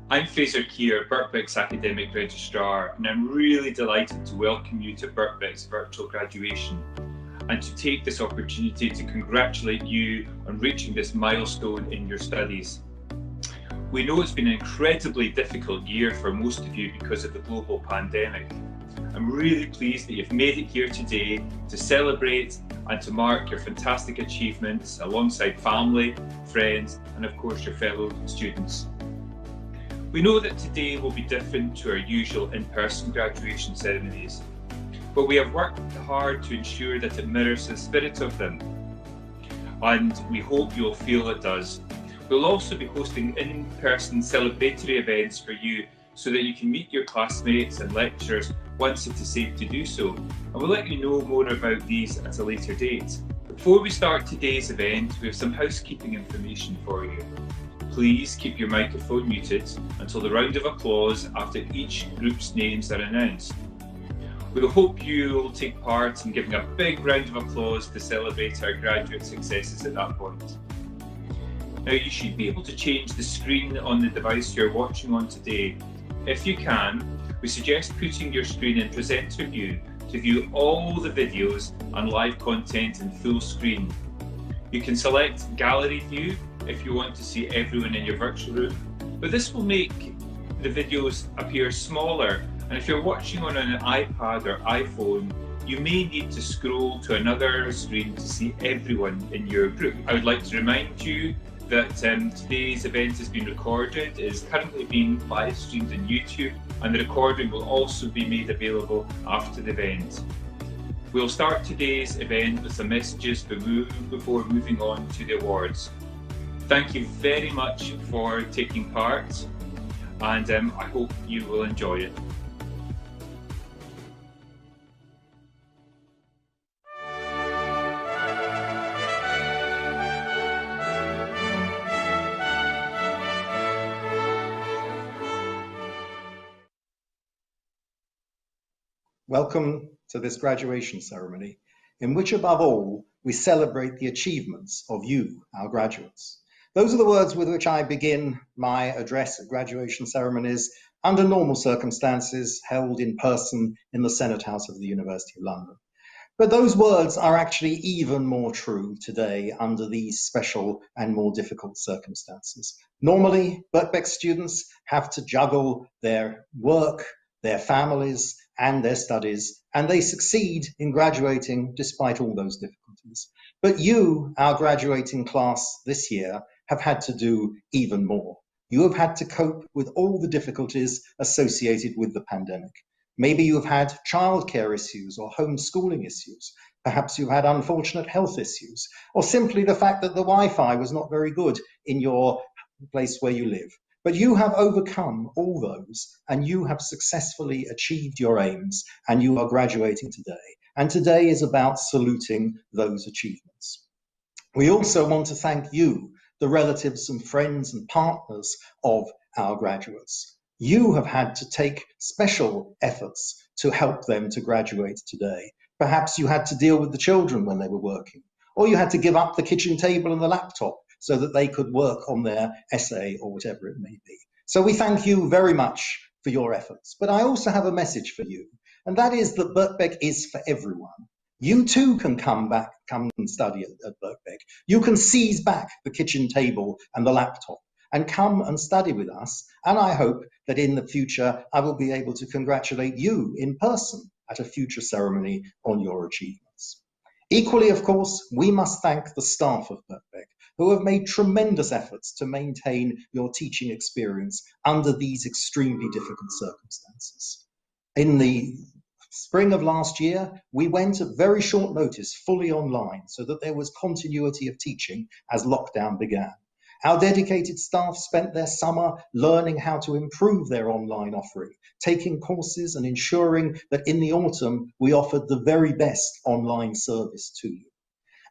I'm Fraser Keir, Birkbeck's Academic Registrar, and I'm really delighted to welcome you to Birkbeck's virtual graduation and to take this opportunity to congratulate you on reaching this milestone in your studies. We know it's been an incredibly difficult year for most of you because of the global pandemic. I'm really pleased that you've made it here today to celebrate and to mark your fantastic achievements alongside family, friends, and of course your fellow students. We know that today will be different to our usual in-person graduation ceremonies, but we have worked hard to ensure that it mirrors the spirit of them, and we hope you'll feel it does. We'll also be hosting in-person celebratory events for you so that you can meet your classmates and lecturers once it is safe to do so, and we'll let you know more about these at a later date. Before we start today's event, we have some housekeeping information for you. Please keep your microphone muted until the round of applause after each group's names are announced. We hope you will take part in giving a big round of applause to celebrate our graduate successes at that point. Now, you should be able to change the screen on the device you're watching on today. If you can, we suggest putting your screen in presenter view to view all the videos and live content in full screen. You can select gallery view if you want to see everyone in your virtual room, but this will make the videos appear smaller, and if you're watching on an iPad or iPhone, you may need to scroll to another screen to see everyone in your group. I would like to remind you that today's event has been recorded, is currently being live streamed on YouTube, and the recording will also be made available after the event. We'll start today's event with some messages before moving on to the awards. Thank you very much for taking part, and I hope you will enjoy it. Welcome to this graduation ceremony, in which above all, we celebrate the achievements of you, our graduates. Those are the words with which I begin my address at graduation ceremonies under normal circumstances held in person in the Senate House of the University of London. But those words are actually even more true today under these special and more difficult circumstances. Normally, Birkbeck students have to juggle their work, their families, and their studies, and they succeed in graduating despite all those difficulties. But you, our graduating class this year, have had to do even more. You have had to cope with all the difficulties associated with the pandemic. Maybe you've had childcare issues or homeschooling issues. Perhaps you've had unfortunate health issues, or simply the fact that the Wi-Fi was not very good in your place where you live. But you have overcome all those, and you have successfully achieved your aims, and you are graduating today. And today is about saluting those achievements. We also want to thank you, the relatives and friends and partners of our graduates. You have had to take special efforts to help them to graduate today. Perhaps you had to deal with the children when they were working, or you had to give up the kitchen table and the laptop so that they could work on their essay or whatever it may be. So we thank you very much for your efforts. But I also have a message for you, and that is that Birkbeck is for everyone. You too can come and study at Birkbeck. You can seize back the kitchen table and the laptop and come and study with us. And I hope that in the future, I will be able to congratulate you in person at a future ceremony on your achievements. Equally, of course, we must thank the staff of Birkbeck, who have made tremendous efforts to maintain your teaching experience under these extremely difficult circumstances. In the spring of last year, we went at very short notice fully online so that there was continuity of teaching as lockdown began. Our dedicated staff spent their summer learning how to improve their online offering, taking courses and ensuring that in the autumn we offered the very best online service to you.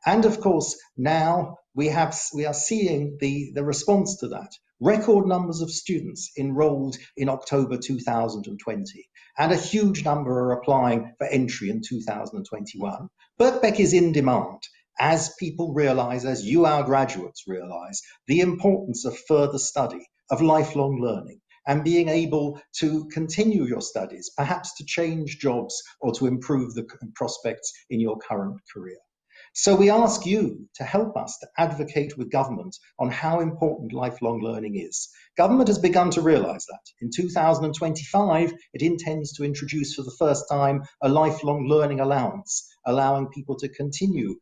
And of course, now we are seeing the response to that. Record numbers of students enrolled in October 2020, and a huge number are applying for entry in 2021. Birkbeck is in demand as people realize, as you, our graduates, realize, the importance of further study, of lifelong learning. and being able to continue your studies, perhaps to change jobs or to improve the prospects in your current career. So we ask you to help us to advocate with government on how important lifelong learning is. Government has begun to realise that. In 2025, it intends to introduce for the first time a lifelong learning allowance, allowing people to continue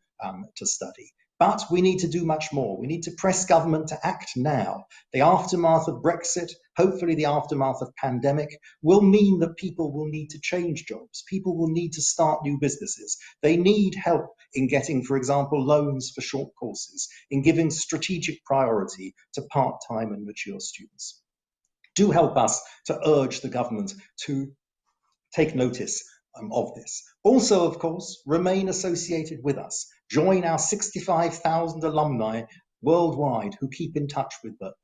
to study. But we need to do much more. We need to press government to act now. The aftermath of Brexit, hopefully the aftermath of pandemic, will mean that people will need to change jobs. People will need to start new businesses. They need help in getting, for example, loans for short courses, in giving strategic priority to part-time and mature students. Do help us to urge the government to take notice of this. Also, of course, remain associated with us. Join our 65,000 alumni worldwide who keep in touch with Birkbeck.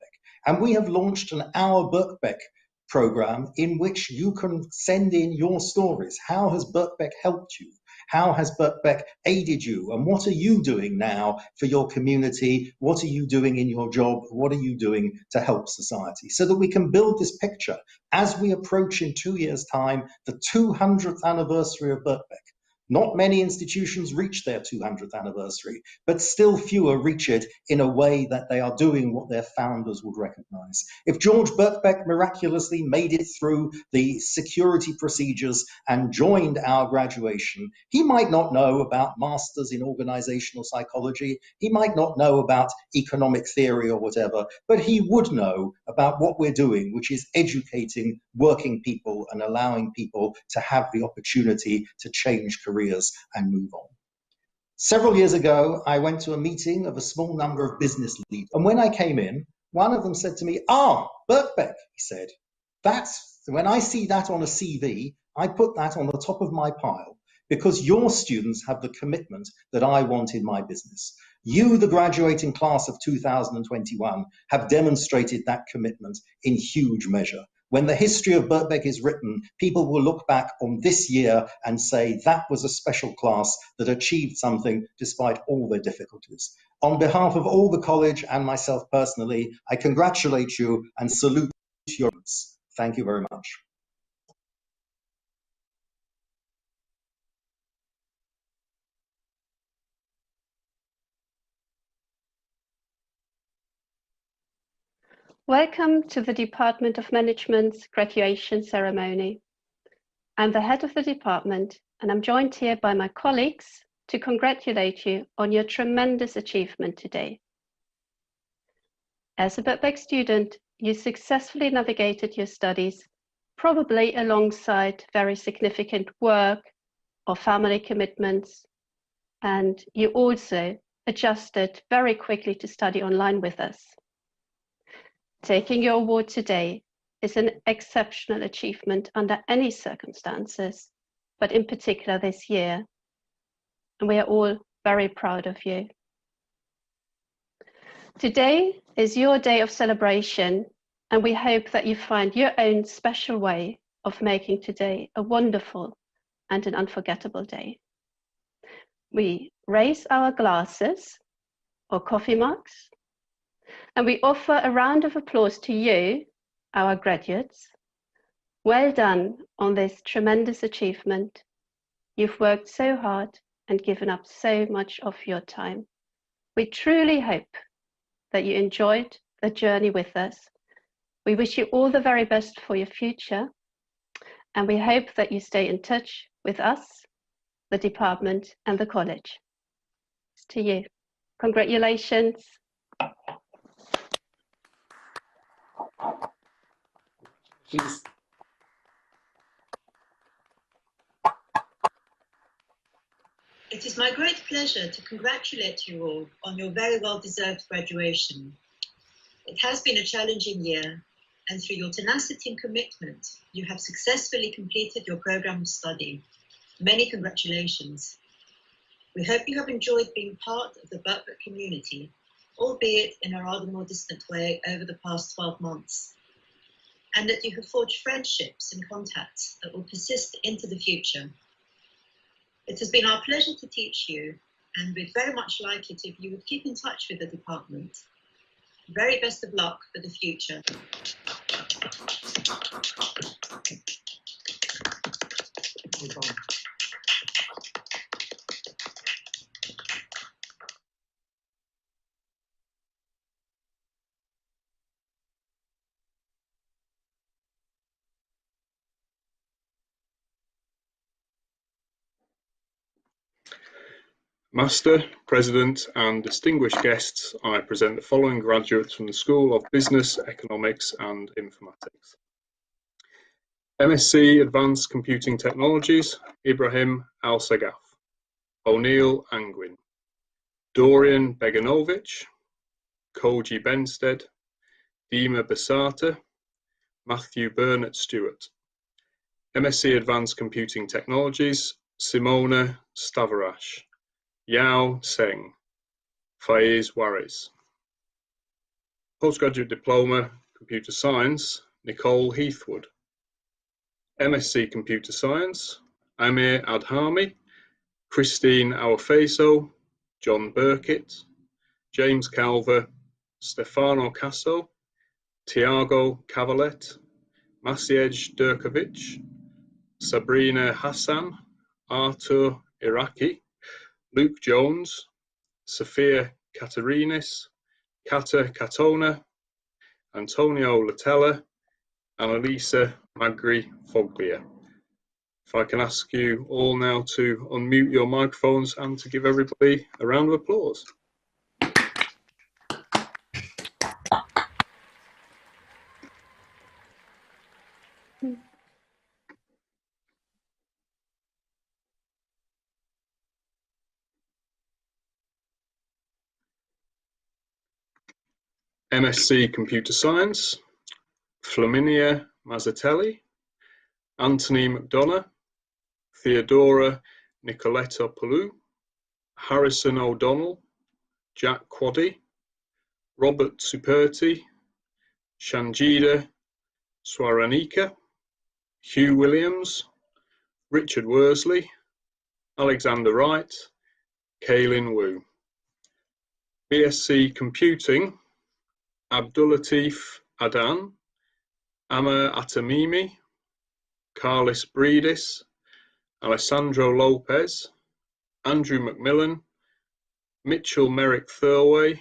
And we have launched an Our Birkbeck program in which you can send in your stories. How has Birkbeck helped you? How has Birkbeck aided you? And what are you doing now for your community? What are you doing in your job? What are you doing to help society? So that we can build this picture as we approach in 2 years' time the 200th anniversary of Birkbeck. Not many institutions reach their 200th anniversary, but still fewer reach it in a way that they are doing what their founders would recognize. If George Birkbeck miraculously made it through the security procedures and joined our graduation, he might not know about masters in organizational psychology, he might not know about economic theory or whatever, but he would know about what we're doing, which is educating working people and allowing people to have the opportunity to change careers and move on. Several years ago, I went to a meeting of a small number of business leaders. And when I came in, one of them said to me, Birkbeck, he said, when I see that on a CV, I put that on the top of my pile because your students have the commitment that I want in my business. You, the graduating class of 2021, have demonstrated that commitment in huge measure. When the history of Birkbeck is written, people will look back on this year and say that was a special class that achieved something despite all their difficulties. On behalf of all the college and myself personally, I congratulate you and salute your efforts. Thank you very much. Welcome to the Department of Management's graduation ceremony. I'm the head of the department, and I'm joined here by my colleagues to congratulate you on your tremendous achievement today. As a Birkbeck student, you successfully navigated your studies, probably alongside very significant work or family commitments, and you also adjusted very quickly to study online with us. Taking your award today is an exceptional achievement under any circumstances, but in particular this year. And we are all very proud of you. Today is your day of celebration, and we hope that you find your own special way of making today a wonderful and an unforgettable day. We raise our glasses or coffee mugs, and we offer a round of applause to you, our graduates. Well done on this tremendous achievement. You've worked so hard and given up so much of your time. We truly hope that you enjoyed the journey with us. We wish you all the very best for your future, and we hope that you stay in touch with us, the department, and the college. It's to you. Congratulations. Please. It is my great pleasure to congratulate you all on your very well-deserved graduation. It has been a challenging year, and through your tenacity and commitment, you have successfully completed your program of study. Many congratulations. We hope you have enjoyed being part of the Birkbeck community, albeit in a rather more distant way over the past 12 months, and that you have forged friendships and contacts that will persist into the future. It has been our pleasure to teach you, and we'd very much like it if you would keep in touch with the department. Very best of luck for the future. Master, President and distinguished guests, I present the following graduates from the School of Business, Economics and Informatics. MSc Advanced Computing Technologies, Ibrahim Al-Sagaf, O'Neill Angwin, Dorian Beganovic, Koji Benstead, Dima Basata, Matthew Burnett Stewart. MSc Advanced Computing Technologies, Simona Stavarash, Yao Seng, Faiz Waris. Postgraduate Diploma, Computer Science, Nicole Heathwood. MSc Computer Science, Amir Adhami, Christine Awafeso, John Burkitt, James Calver, Stefano Casso, Tiago Cavalet, Masiej Durkovic, Sabrina Hassan, Artur Iraki, Luke Jones, Sophia Katarinis, Kata Katona, Antonio Latella, and Elisa Magri Foglia. If I can ask you all now to unmute your microphones and to give everybody a round of applause. MSc Computer Science, Flaminia Mazzatelli, Anthony McDonough, Theodora Nicoletopoulou, Harrison O'Donnell, Jack Quaddy, Robert Superti, Shanjida Swaranika, Hugh Williams, Richard Worsley, Alexander Wright, Kaylin Wu. BSc Computing, Abdulatif Adan, Amma Atamimi, Carlis Breedis, Alessandro Lopez, Andrew Macmillan, Mitchell Merrick Thurway,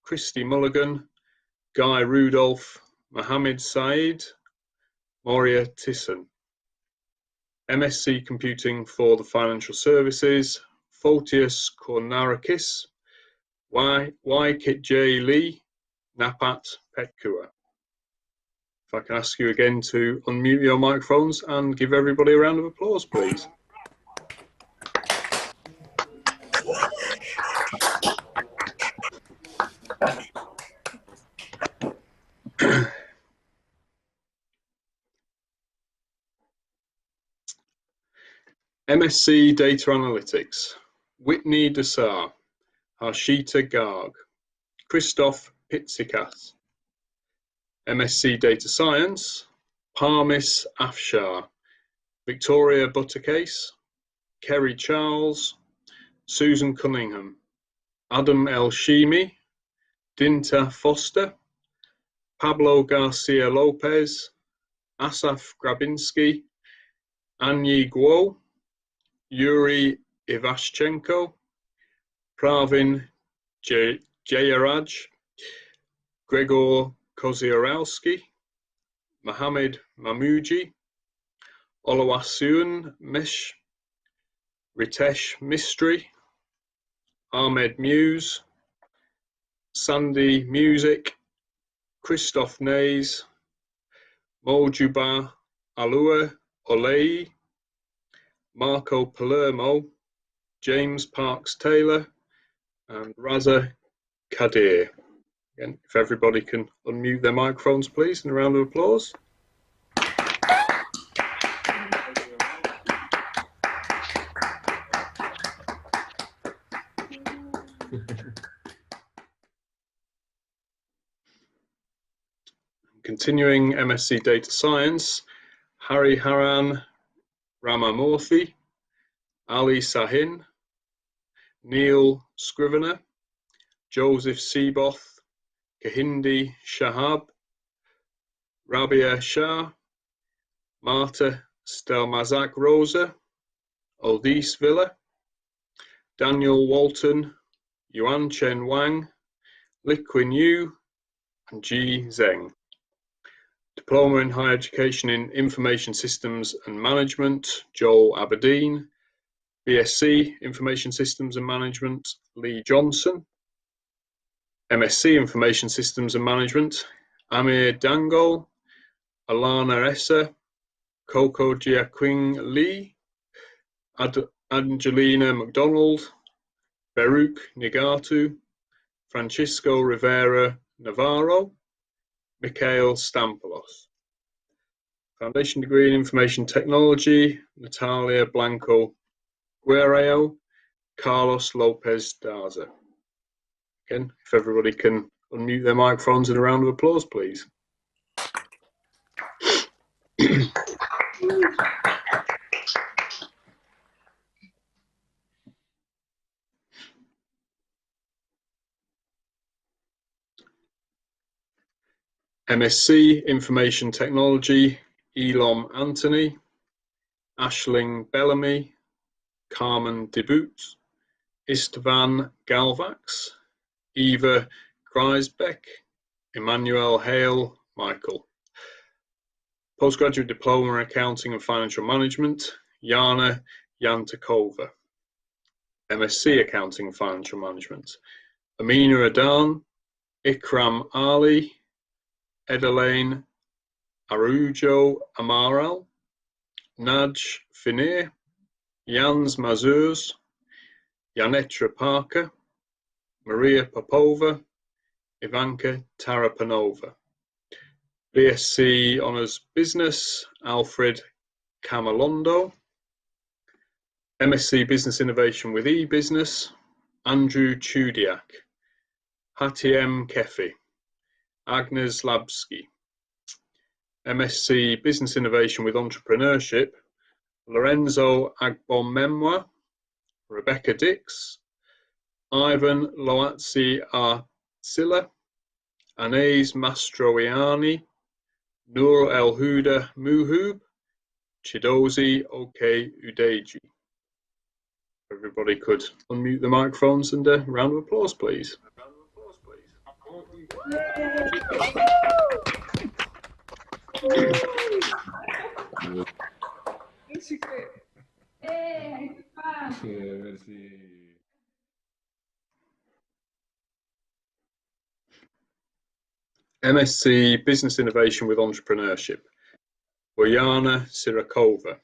Christy Mulligan, Guy Rudolph, Mohammed Said, Moria Tisson. MSc Computing for the Financial Services, Photius Kornarakis, Kit J. Lee, Napat Petkua. If I can ask you again to unmute your microphones and give everybody a round of applause, please. MSc Data Analytics, Whitney Desar, Harshita Garg, Christoph Pitsikas. MSc Data Science, Parmis Afshar, Victoria Buttercase, Kerry Charles, Susan Cunningham, Adam El Shimi, Dinta Foster, Pablo Garcia Lopez, Asaf Grabinski, Anyi Guo, Yuri Ivashchenko, Pravin Jayaraj, Gregor Koziorowski, Mohamed Mamuji, Oluwaseun Mesh, Ritesh Mistry, Ahmed Muse, Sandy Music, Christoph Nays, Mojuba Alua Olei, Marco Palermo, James Parks Taylor, and Raza Kadir. Again, if everybody can unmute their microphones, please, in a round of applause. Continuing MSc Data Science, Hari Haran Ramamurthy, Ali Sahin, Neil Scrivener, Joseph Seaboth, Kahindi Shahab, Rabia Shah, Marta Stelmazak Rosa, Aldis Villa, Daniel Walton, Yuan Chen Wang, Li Quin Yu, and Ji Zheng. Diploma in Higher Education in Information Systems and Management, Joel Aberdeen. BSc Information Systems and Management, Lee Johnson. MSc Information Systems and Management, Amir Dangol, Alana Essa, Coco Jiaqing Lee, Angelina McDonald, Beruk Nigatu, Francisco Rivera Navarro, Mikhail Stampolos. Foundation degree in Information Technology, Natalia Blanco Guerrero, Carlos Lopez Daza. Again, if everybody can unmute their microphones in a round of applause, please. MSc Information Technology, Elom Anthony, Ashling Bellamy, Carmen Debut, Istvan Galvax, Eva Greisbeck, Emmanuel Hale Michael. Postgraduate Diploma in Accounting and Financial Management, Yana Yantakova. MSc Accounting and Financial Management, Amina Adan, Ikram Ali, Edelaine Arujo Amaral, Naj Finir, Jans Mazurs, Yanetra Parker, Maria Popova, Ivanka Tarapanova. BSc Honours Business, Alfred Camalondo. MSc Business Innovation with e-Business, Andrew Chudiak. Hatiem Kefi, Agnes Labsky. MSc Business Innovation with Entrepreneurship, Lorenzo Agbomemwa, Rebecca Dix, Ivan Loatsi Arcilla, Anais Mastroianni, Nur El Huda Muhub, Chidozi Oke Udeji. Everybody could unmute the microphones and a round of applause, please. MSc Business Innovation with Entrepreneurship, Boyana Sirakova,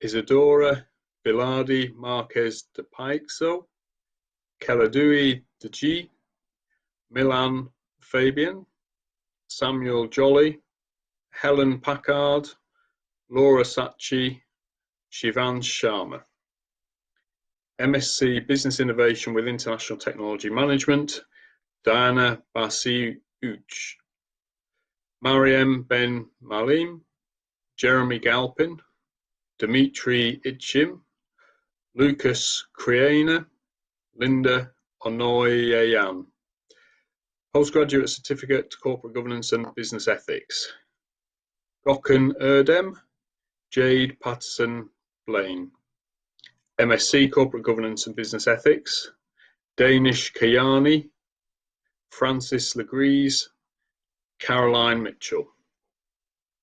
Isadora Bilardi Marquez de Paixo, Keladui de G, Milan Fabian, Samuel Jolly, Helen Packard, Laura Sachi, Shivan Sharma. MSc Business Innovation with International Technology Management, Diana Basi Uch, Mariam Ben Malim, Jeremy Galpin, Dimitri Itchim, Lucas Kriana, Linda Onoyayan. Postgraduate Certificate Corporate Governance and Business Ethics, Gokhan Erdem, Jade Patterson Blaine. MSc Corporate Governance and Business Ethics, Danish Kayani, Francis Legrees, Caroline Mitchell.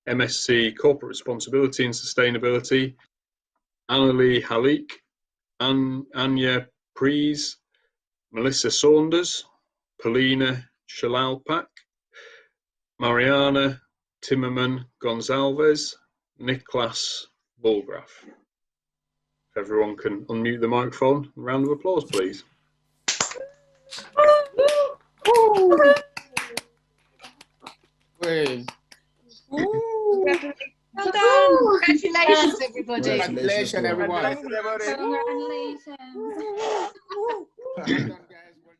MSc Corporate Responsibility and Sustainability, Annalie Halik, Anya Prees, Melissa Saunders, Polina Shalalpak, Mariana Timmerman Gonzalez, Niklas Bulgraf. If everyone can unmute the microphone, a round of applause, please. Well done. Congratulations, everybody. Congratulations, everyone. Congratulations. Well done, guys. Well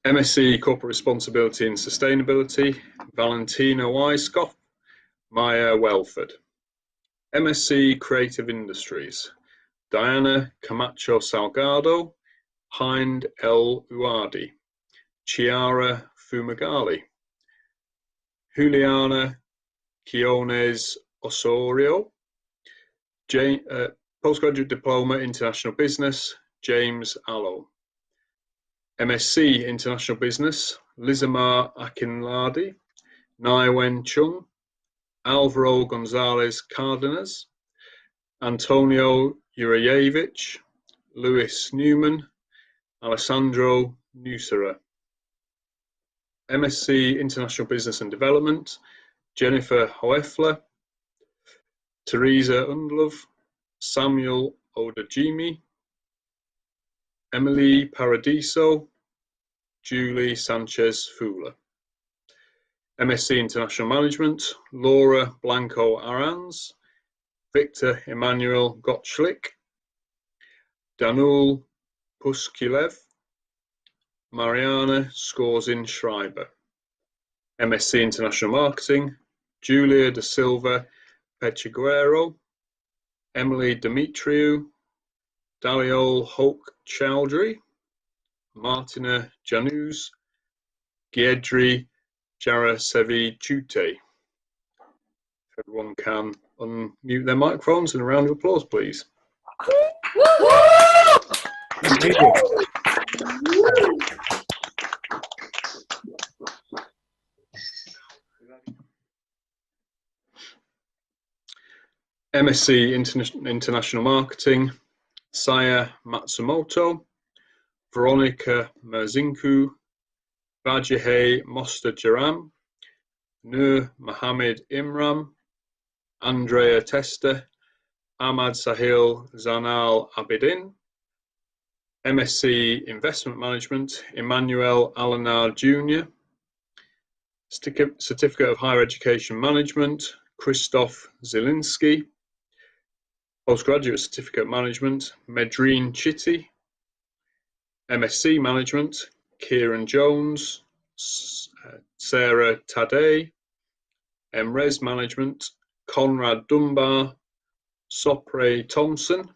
done. MSc Corporate Responsibility and Sustainability, Valentina Weiskopf, Maya Welford. MSc Creative Industries, Diana Camacho Salgado, Hind El Uadi, Chiara Fumagalli, Juliana Quiones Osorio, Postgraduate Diploma International Business, James Allo, MSc International Business, Lizamar Akinladi, Naiwen Chung, Alvaro Gonzalez Cardenas, Antonio Jurajevich, Louis Newman, Alessandro Nusera. MSc International Business and Development, Jennifer Hoefler, Teresa Undlov, Samuel Odajimi, Emily Paradiso, Julie Sanchez Fula. MSc International Management, Laura Blanco Arans, Victor Emmanuel Gottschlick, Danul Puskilev, Mariana Skorzin Schreiber. MSc International Marketing, Julia da Silva Pechiguero, Emily Dimitriou, Daliol Hoke Chowdhury, Martina Januz, Giedri Jarasevi Chute. If everyone can unmute their microphones, and a round of applause, please. MSc International Marketing, Saya Matsumoto, Veronica Merzinku, Vajiheh Mostajaram, Nur Mohammed Imram, Andrea Testa, Ahmad Sahil Zanal Abidin. MSc Investment Management, Emmanuel Alanar Jr. Certificate of Higher Education Management, Christoph Zielinski. Postgraduate Certificate Management, Medrine Chitty. MSc Management, Kieran Jones, Sarah Tadei. MRes Management, Conrad Dunbar, Sopre Thompson.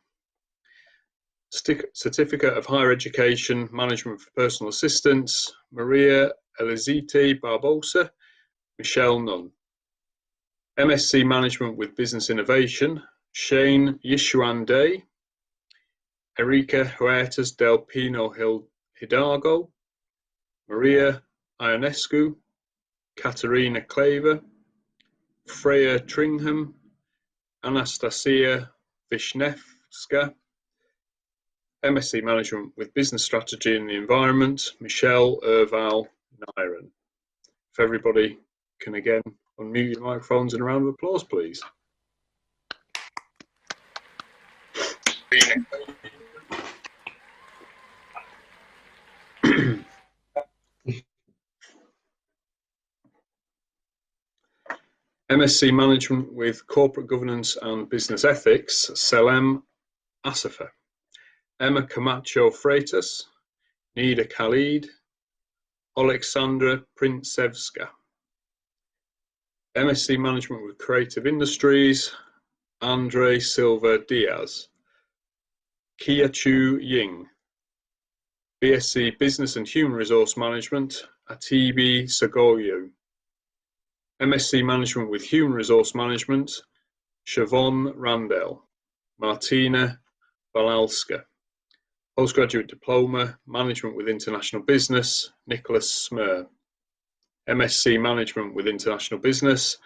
Certificate of Higher Education Management for Personal Assistants, Maria Elizite Barbosa, Michelle Nunn. MSc Management with Business Innovation, Shane Yishuan Day, Erika Huertas del Pino Hidalgo, Maria Ionescu, Katerina Claver, Freya Tringham, Anastasia Vishnevska. MSc Management with Business Strategy and the Environment, Michelle Erval Nyren. If everybody can again unmute your microphones and a round of applause, please. MSc Management with Corporate Governance and Business Ethics, Selem Asafa. Emma Camacho Freitas, Nida Khalid, Alexandra Prinsevska. MSc Management with Creative Industries, Andre Silva Diaz. Kia Chu Ying. BSc Business and Human Resource Management, Atibi Sagoyu. MSc Management with Human Resource Management, Siobhan Randell. Martina Balalska. Postgraduate Diploma, Management with International Business, Nicholas Smir. MSc Management with International Business,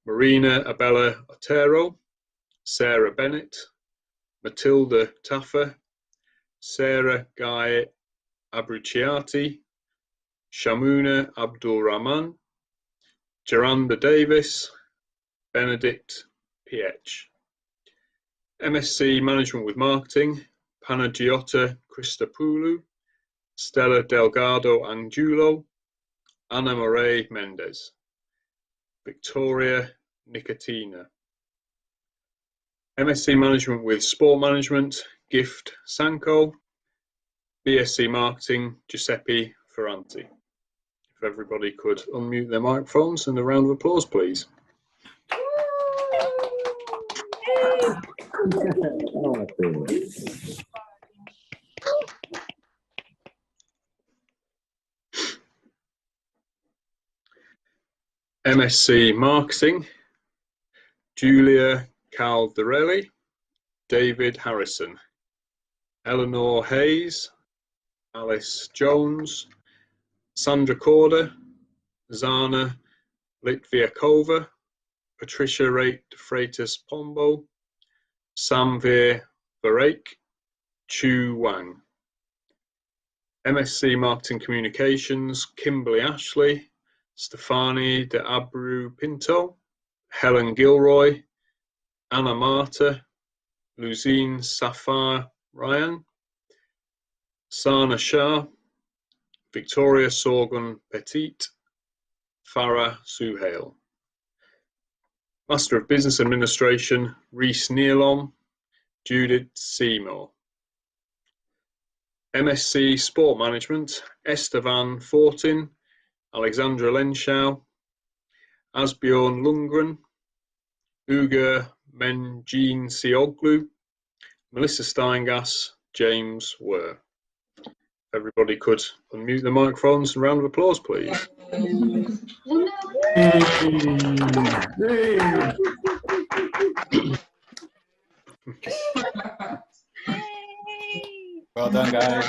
Marina Abella Otero, Sarah Bennett, Matilda Taffer, Sarah Guy Abruciati, Shamuna Abdul Rahman, Geranda Davis, Benedict PH. MSc Management with Marketing, Panagiota Christopoulou, Stella Delgado Angulo, Anna Marie Mendez, Victoria Nicotina. MSc Management with Sport Management, Gift Sanko, BSc Marketing, Giuseppe Ferranti. If everybody could unmute their microphones and a round of applause, please. MSc Marketing, Julia Caldarelli, David Harrison, Eleanor Hayes, Alice Jones, Sandra Corder, Zana Litviakova, Patricia Rate Freitas Pombo, Samvir Varake, Chu Wang. MSc Marketing Communications, Kimberly Ashley, Stefani de Abreu Pinto, Helen Gilroy, Anna Marta, Luzine Safar Ryan, Sana Shah, Victoria Sorgun Petit, Farah Suhail. Master of Business Administration, Rhys Nealon, Judith Seymour. MSc Sport Management, Estevan Fortin, Alexandra Lenschow, Asbjorn Lundgren, Uga Menjin Sioglu, Melissa Steingass, James Were. Everybody could unmute the microphones. A round of applause, please. Well done, guys.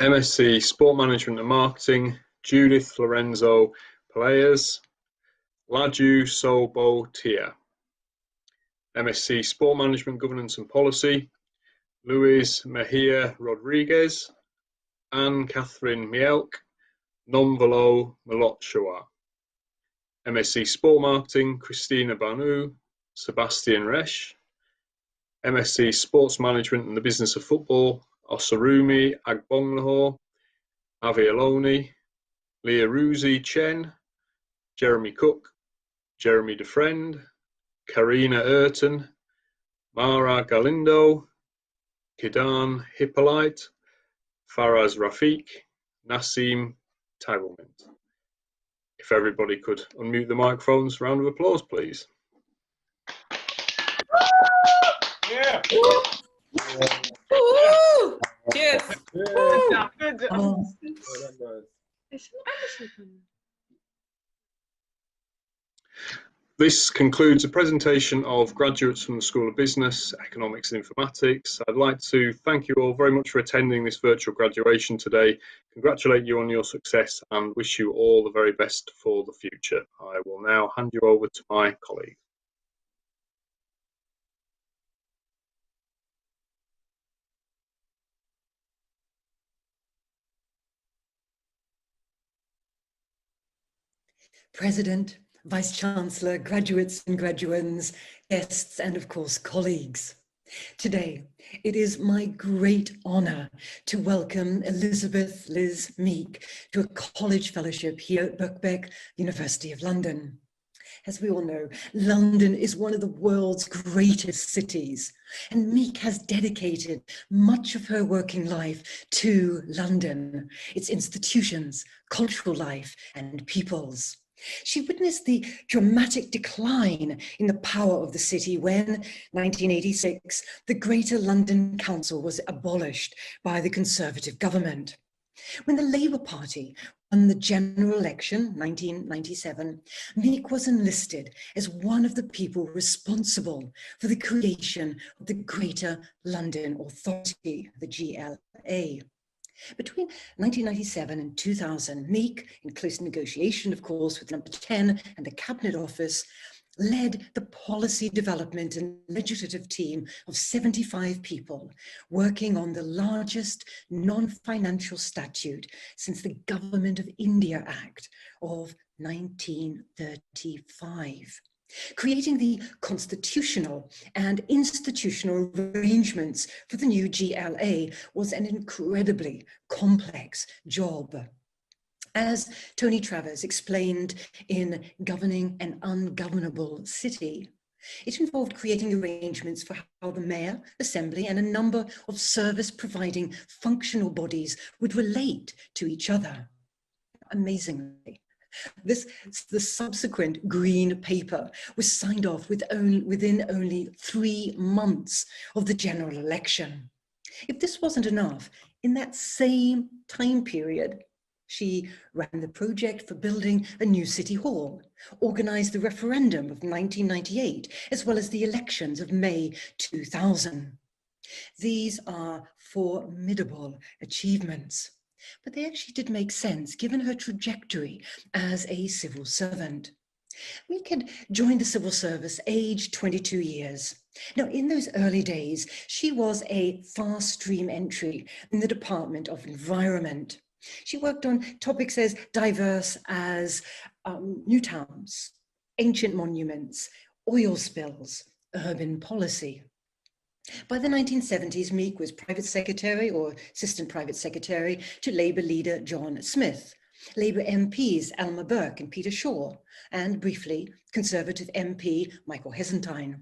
MSc Sport Management and Marketing, Judith Lorenzo Peleas, Laju Sobo Tia. MSc Sport Management, Governance and Policy, Luis Mejia Rodriguez, Anne Catherine Mielk, Nomvalo Malotshua. MSc Sport Marketing, Christina Banu, Sebastian Resch. MSc Sports Management and the Business of Football, Osarumi Agbonglahor, Avi Aloni, Leah Ruzi Chen, Jeremy Cook, Jeremy DeFriend, Karina Erton, Mara Galindo, Kidan Hippolyte, Faraz Rafiq, Nassim Tagwamint. If everybody could unmute the microphones, round of applause, please. Yeah. Cheers. Good job. This concludes a presentation of graduates from the School of Business, Economics and Informatics. I'd like to thank you all very much for attending this virtual graduation today, congratulate you on your success and wish you all the very best for the future. I will now hand you over to my colleague. President, Vice-Chancellor, graduates and graduands, guests, and of course, colleagues. Today, it is my great honour to welcome Elizabeth Liz Meek to a college fellowship here at Birkbeck, University of London. As we all know, London is one of the world's greatest cities, and Meek has dedicated much of her working life to London, its institutions, cultural life, and peoples. She witnessed the dramatic decline in the power of the city when, 1986, the Greater London Council was abolished by the Conservative government. When the Labour Party won the general election, 1997, Meek was enlisted as one of the people responsible for the creation of the Greater London Authority, the GLA. Between 1997 and 2000, Meek, in close negotiation, of course, with Number 10 and the Cabinet Office, led the policy development and legislative team of 75 people working on the largest non-financial statute since the Government of India Act of 1935. Creating the constitutional and institutional arrangements for the new GLA was an incredibly complex job. As Tony Travers explained in Governing an Ungovernable City, it involved creating arrangements for how the Mayor, Assembly, and a number of service-providing functional bodies would relate to each other. Amazingly, the subsequent Green Paper was signed off within only 3 months of the general election. If this wasn't enough, in that same time period, she ran the project for building a new city hall, organized the referendum of 1998, as well as the elections of May 2000. These are formidable achievements, but they actually did make sense given her trajectory as a civil servant. Meek had joined the civil service aged 22 years. Now, in those early days, she was a fast stream entry in the Department of Environment. She worked on topics as diverse as new towns, ancient monuments, oil spills, urban policy. By the 1970s, Meek was private secretary or assistant private secretary to Labour leader John Smith, Labour MPs Alma Burke and Peter Shaw, and briefly Conservative MP Michael Heseltine.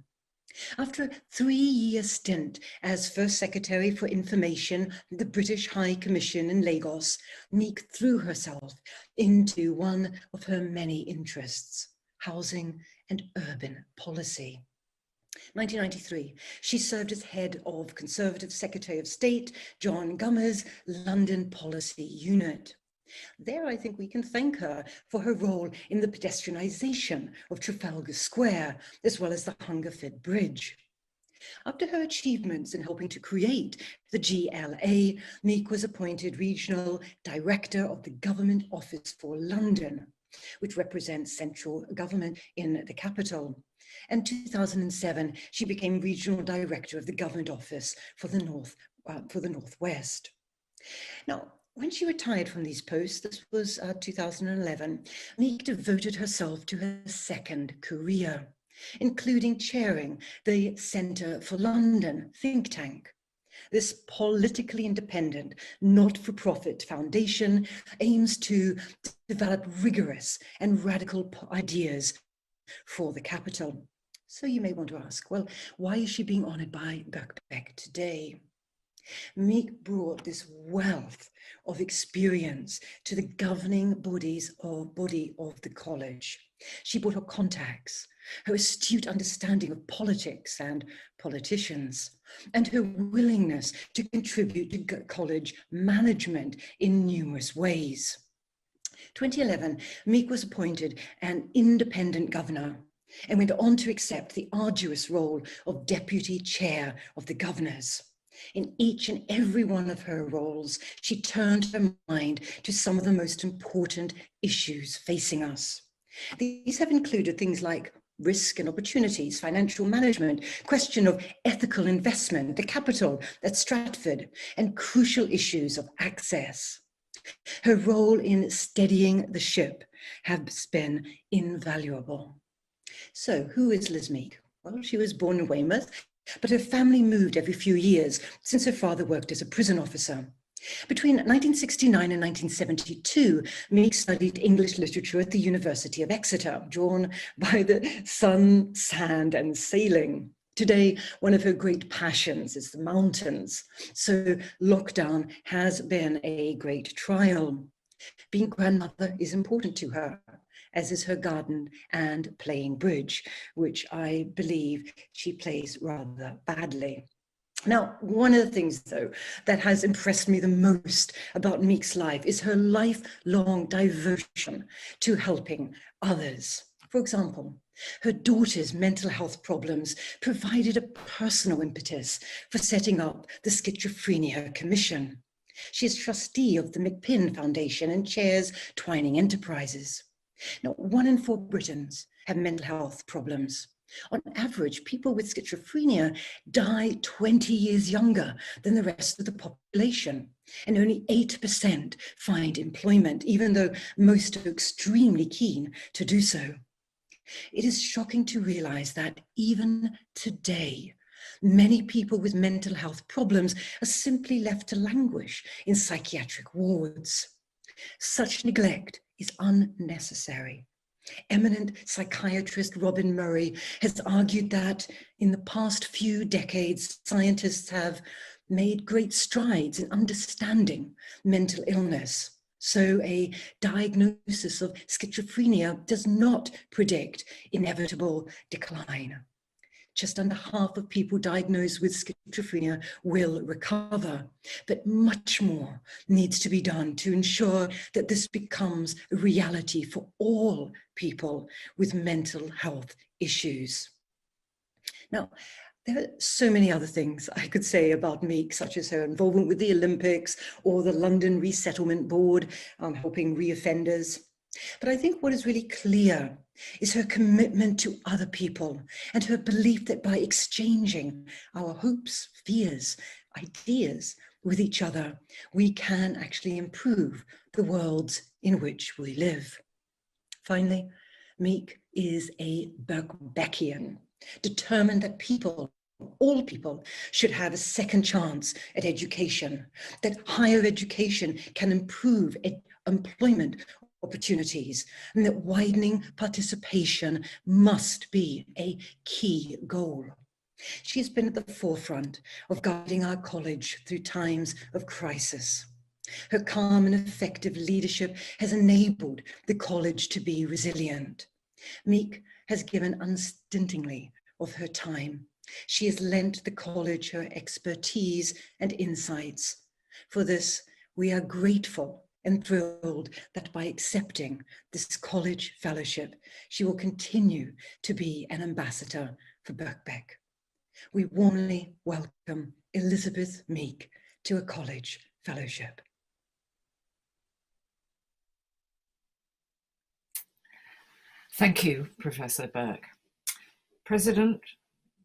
After a 3-year stint as First Secretary for Information at the British High Commission in Lagos, Meek threw herself into one of her many interests, housing and urban policy. 1993, she served as head of Conservative Secretary of State John Gummer's London Policy Unit. There, I think we can thank her for her role in the pedestrianisation of Trafalgar Square, as well as the Hungerford Bridge. After her achievements in helping to create the GLA, Meek was appointed Regional Director of the Government Office for London, which represents central government in the capital. In 2007, she became Regional Director of the Government Office for the Northwest. Now, when she retired from these posts, this was 2011, Meek devoted herself to her second career, including chairing the Centre for London think tank. This politically independent, not-for-profit foundation aims to develop rigorous and radical ideas for the capital. So you may want to ask, well, why is she being honoured by Birkbeck today? Meek brought this wealth of experience to the governing body of the college. She brought her contacts, her astute understanding of politics and politicians, and her willingness to contribute to college management in numerous ways. 2011, Meek was appointed an independent governor and went on to accept the arduous role of deputy chair of the governors. In each and every one of her roles, she turned her mind to some of the most important issues facing us. These have included things like risk and opportunities, financial management, question of ethical investment, the capital at Stratford, and crucial issues of access. Her role in steadying the ship has been invaluable. So, who is Liz Meek? Well, she was born in Weymouth, but her family moved every few years since her father worked as a prison officer. Between 1969 and 1972, Meek studied English literature at the University of Exeter, drawn by the sun, sand, and sailing. Today, one of her great passions is the mountains, so lockdown has been a great trial. Being grandmother is important to her, as is her garden and playing bridge, which I believe she plays rather badly. Now, one of the things, though, that has impressed me the most about Meek's life is her lifelong devotion to helping others. For example, her daughter's mental health problems provided a personal impetus for setting up the Schizophrenia Commission. She is trustee of the McPinn Foundation and chairs Twining Enterprises. Now, 1 in 4 Britons have mental health problems. On average, people with schizophrenia die 20 years younger than the rest of the population, and only 8% find employment, even though most are extremely keen to do so. It is shocking to realize that even today, many people with mental health problems are simply left to languish in psychiatric wards. Such neglect is unnecessary. Eminent psychiatrist Robin Murray has argued that in the past few decades, scientists have made great strides in understanding mental illness. So a diagnosis of schizophrenia does not predict inevitable decline. Just under half of people diagnosed with schizophrenia will recover, but much more needs to be done to ensure that this becomes a reality for all people with mental health issues. Now, there are so many other things I could say about Meek, such as her involvement with the Olympics or the London Resettlement Board, helping reoffenders. But I think what is really clear is her commitment to other people and her belief that by exchanging our hopes, fears, ideas with each other, we can actually improve the worlds in which we live. Finally, Meek is a Birkbeckian, determined that people, all people, should have a second chance at education, that higher education can improve employment opportunities, and that widening participation must be a key goal. She has been at the forefront of guiding our college through times of crisis. Her calm and effective leadership has enabled the college to be resilient. Meek has given unstintingly of her time. She has lent the college her expertise and insights. For this, we are grateful and thrilled that by accepting this college fellowship, she will continue to be an ambassador for Birkbeck. We warmly welcome Elizabeth Meek to a college fellowship. Thank you, Professor Burke. President,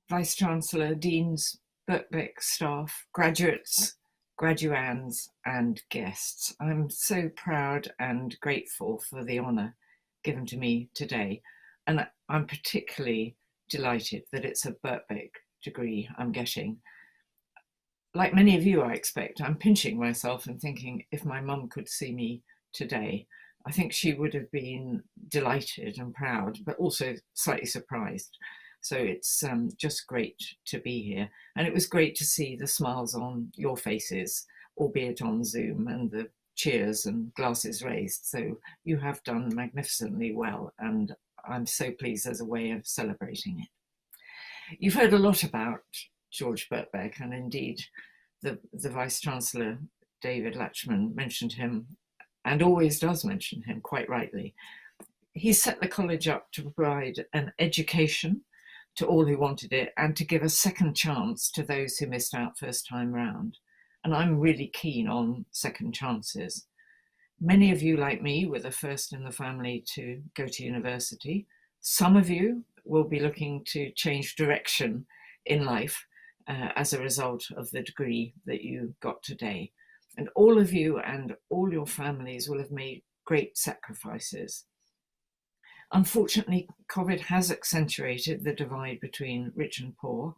Vice-Chancellor, Deans, Birkbeck staff, graduates, graduands and guests. I'm so proud and grateful for the honour given to me today, and I'm particularly delighted that it's a Birkbeck degree I'm getting. Like many of you, I expect, I'm pinching myself and thinking if my mum could see me today, I think she would have been delighted and proud, but also slightly surprised. So it's just great to be here. And it was great to see the smiles on your faces, albeit on Zoom, and the cheers and glasses raised. So you have done magnificently well, and I'm so pleased as a way of celebrating it. You've heard a lot about George Birkbeck, and indeed the Vice-Chancellor, David Latchman, mentioned him, and always does mention him, quite rightly. He set the college up to provide an education to all who wanted it, and to give a second chance to those who missed out first time round. And I'm really keen on second chances. Many of you, like me, were the first in the family to go to university. Some of you will be looking to change direction in life as a result of the degree that you got today. And all of you and all your families will have made great sacrifices. Unfortunately, COVID has accentuated the divide between rich and poor,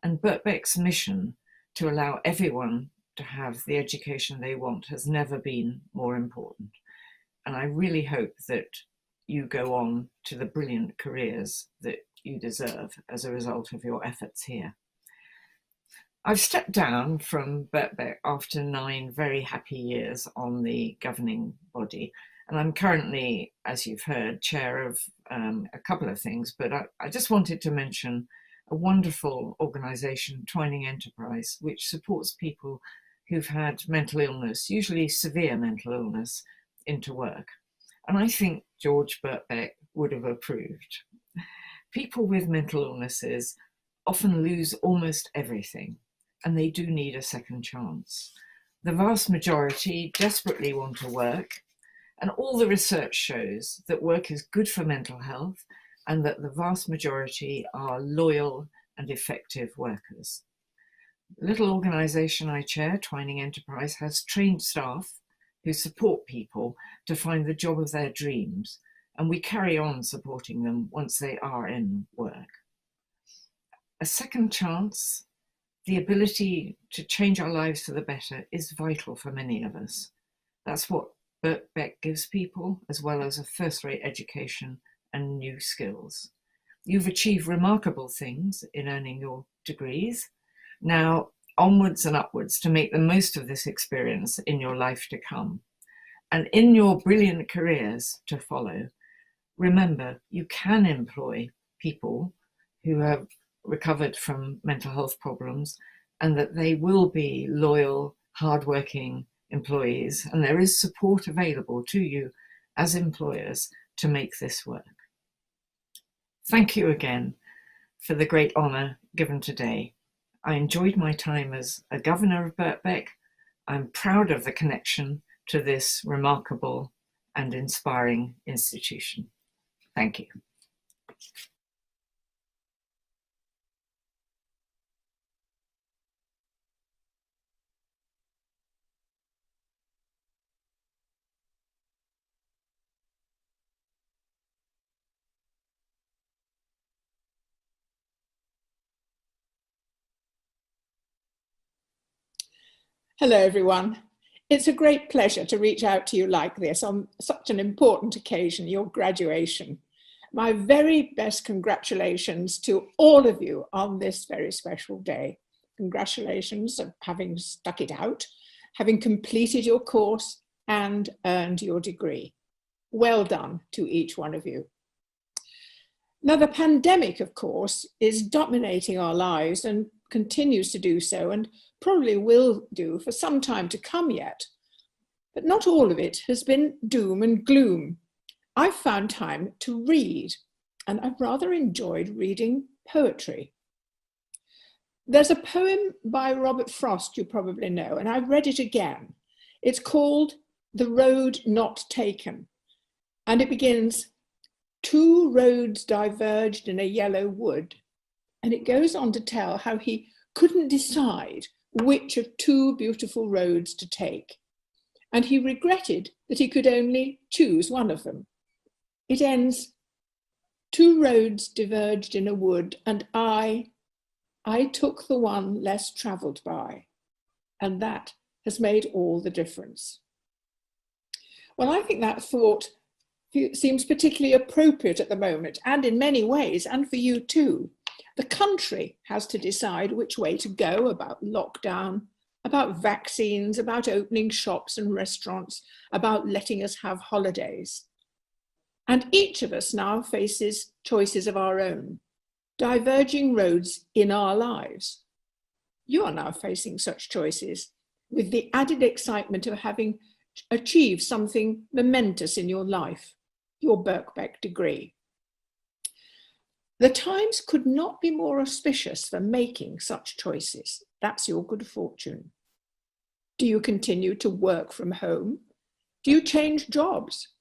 and Birkbeck's mission to allow everyone to have the education they want has never been more important. And I really hope that you go on to the brilliant careers that you deserve as a result of your efforts here. I've stepped down from Birkbeck after 9 very happy years on the governing body. And I'm currently, as you've heard, chair of a couple of things, but I just wanted to mention a wonderful organisation, Twining Enterprise, which supports people who've had mental illness, usually severe mental illness, into work. And I think George Birkbeck would have approved. People with mental illnesses often lose almost everything, and they do need a second chance. The vast majority desperately want to work, and all the research shows that work is good for mental health and that the vast majority are loyal and effective workers. The little organisation I chair, Twining Enterprise, has trained staff who support people to find the job of their dreams, and we carry on supporting them once they are in work. A second chance, the ability to change our lives for the better, is vital for many of us. That's what Birkbeck gives people, as well as a first-rate education and new skills. You've achieved remarkable things in earning your degrees. Now, onwards and upwards to make the most of this experience in your life to come. And in your brilliant careers to follow, remember, you can employ people who have recovered from mental health problems, and that they will be loyal, hardworking employees, and there is support available to you as employers to make this work. Thank you again for the great honour given today. I enjoyed my time as a governor of Birkbeck. I'm proud of the connection to this remarkable and inspiring institution. Thank you. Hello, everyone. It's a great pleasure to reach out to you like this on such an important occasion, your graduation. My very best congratulations to all of you on this very special day. Congratulations on having stuck it out, having completed your course and earned your degree. Well done to each one of you. Now, the pandemic, of course, is dominating our lives and continues to do so, and probably will do for some time to come yet. But not all of it has been doom and gloom. I've found time to read, and I've rather enjoyed reading poetry. There's a poem by Robert Frost you probably know, and I've read it again. It's called The Road Not Taken, and it begins, "Two roads diverged in a yellow wood," and it goes on to tell how he couldn't decide which of two beautiful roads to take, and he regretted that he could only choose one of them. It ends, "Two roads diverged in a wood, and I took the one less travelled by, and that has made all the difference." Well, I think that thought seems particularly appropriate at the moment, and in many ways, and for you too. The country has to decide which way to go about lockdown, about vaccines, about opening shops and restaurants, about letting us have holidays. And each of us now faces choices of our own, diverging roads in our lives. You are now facing such choices with the added excitement of having achieved something momentous in your life, your Birkbeck degree. The times could not be more auspicious for making such choices. That's your good fortune. Do you continue to work from home? Do you change jobs?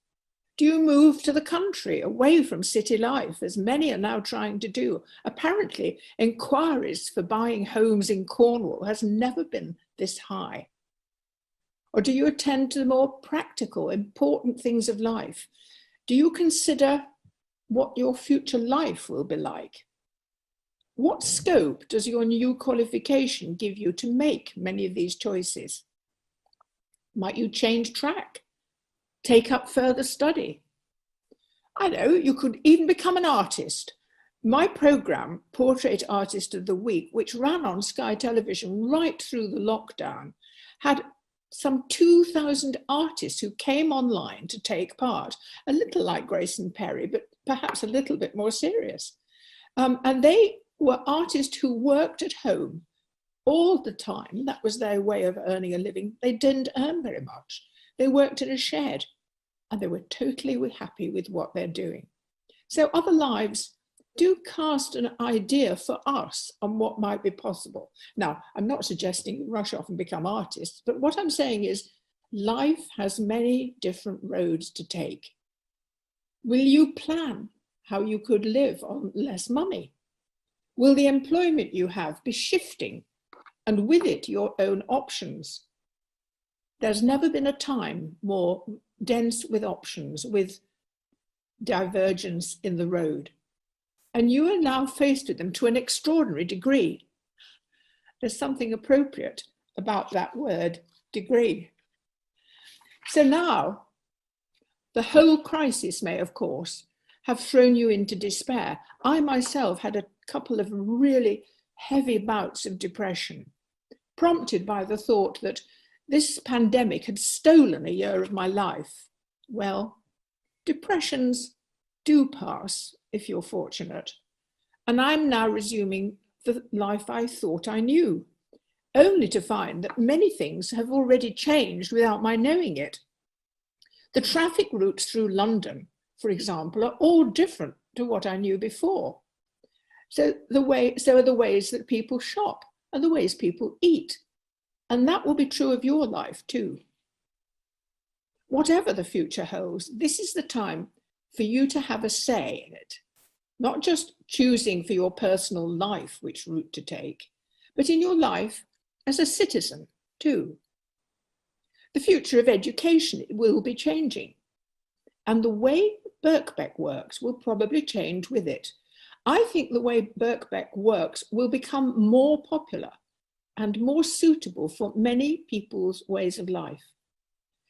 Do you move to the country, away from city life, as many are now trying to do? Apparently, inquiries for buying homes in Cornwall has never been this high. Or do you attend to the more practical, important things of life? Do you consider what your future life will be like? What scope does your new qualification give you to make many of these choices? Might you change track, take up further study? I know, you could even become an artist. My programme, Portrait Artist of the Week, which ran on Sky Television right through the lockdown, had some 2,000 artists who came online to take part, a little like Grace and Perry, but perhaps a little bit more serious. And they were artists who worked at home all the time. That was their way of earning a living. They didn't earn very much. They worked in a shed and they were totally happy with what they're doing. So other lives do cast an idea for us on what might be possible. Now, I'm not suggesting you rush off and become artists, but what I'm saying is life has many different roads to take. Will you plan how you could live on less money? Will the employment you have be shifting, and with it your own options? There's never been a time more dense with options, with divergence in the road. And you are now faced with them to an extraordinary degree. There's something appropriate about that word, degree. So now, the whole crisis may, of course, have thrown you into despair. I myself had a couple of really heavy bouts of depression, prompted by the thought that this pandemic had stolen a year of my life. Well, depressions do pass if you're fortunate. and I'm now resuming the life I thought I knew, only to find that many things have already changed without my knowing it. The traffic routes through London, for example, are all different to what I knew before. So are the ways that people shop and the ways people eat. And that will be true of your life too. Whatever the future holds, this is the time for you to have a say in it, not just choosing for your personal life which route to take, but in your life as a citizen too. The future of education will be changing, and the way Birkbeck works will probably change with it. I think the way Birkbeck works will become more popular and more suitable for many people's ways of life.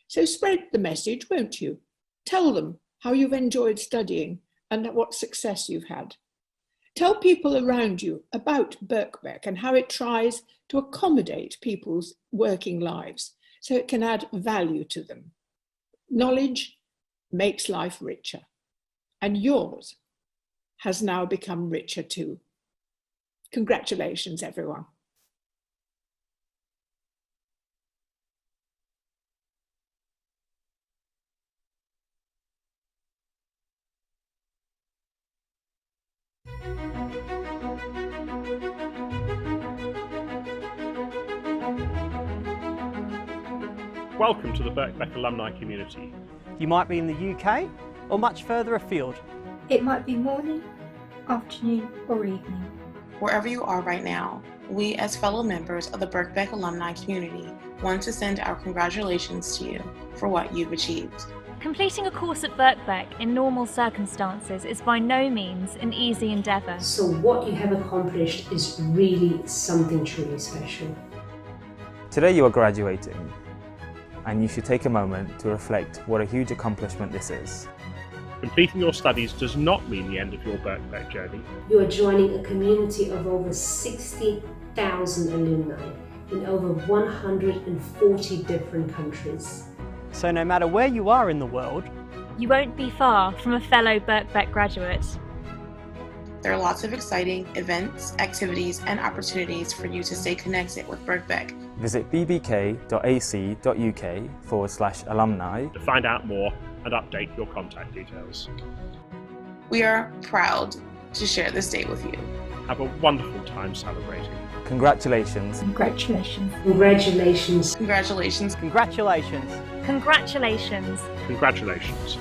So spread the message, won't you? Tell them how you've enjoyed studying and what success you've had. Tell people around you about Birkbeck and how it tries to accommodate people's working lives so it can add value to them. Knowledge makes life richer, and yours has now become richer too. Congratulations, everyone. Welcome to the Birkbeck alumni community. You might be in the UK or much further afield. It might be morning, afternoon or evening. Wherever you are right now, we as fellow members of the Birkbeck alumni community want to send our congratulations to you for what you've achieved. Completing a course at Birkbeck in normal circumstances is by no means an easy endeavour. So what you have accomplished is really something truly special. Today you are graduating, and you should take a moment to reflect what a huge accomplishment this is. Completing your studies does not mean the end of your Birkbeck journey. You are joining a community of over 60,000 alumni in over 140 different countries. So no matter where you are in the world, you won't be far from a fellow Birkbeck graduate. There are lots of exciting events, activities, and opportunities for you to stay connected with Birkbeck. Visit bbk.ac.uk/alumni to find out more and update your contact details. We are proud to share this day with you. Have a wonderful time celebrating. Congratulations. Congratulations. Congratulations. Congratulations. Congratulations. Congratulations. Congratulations.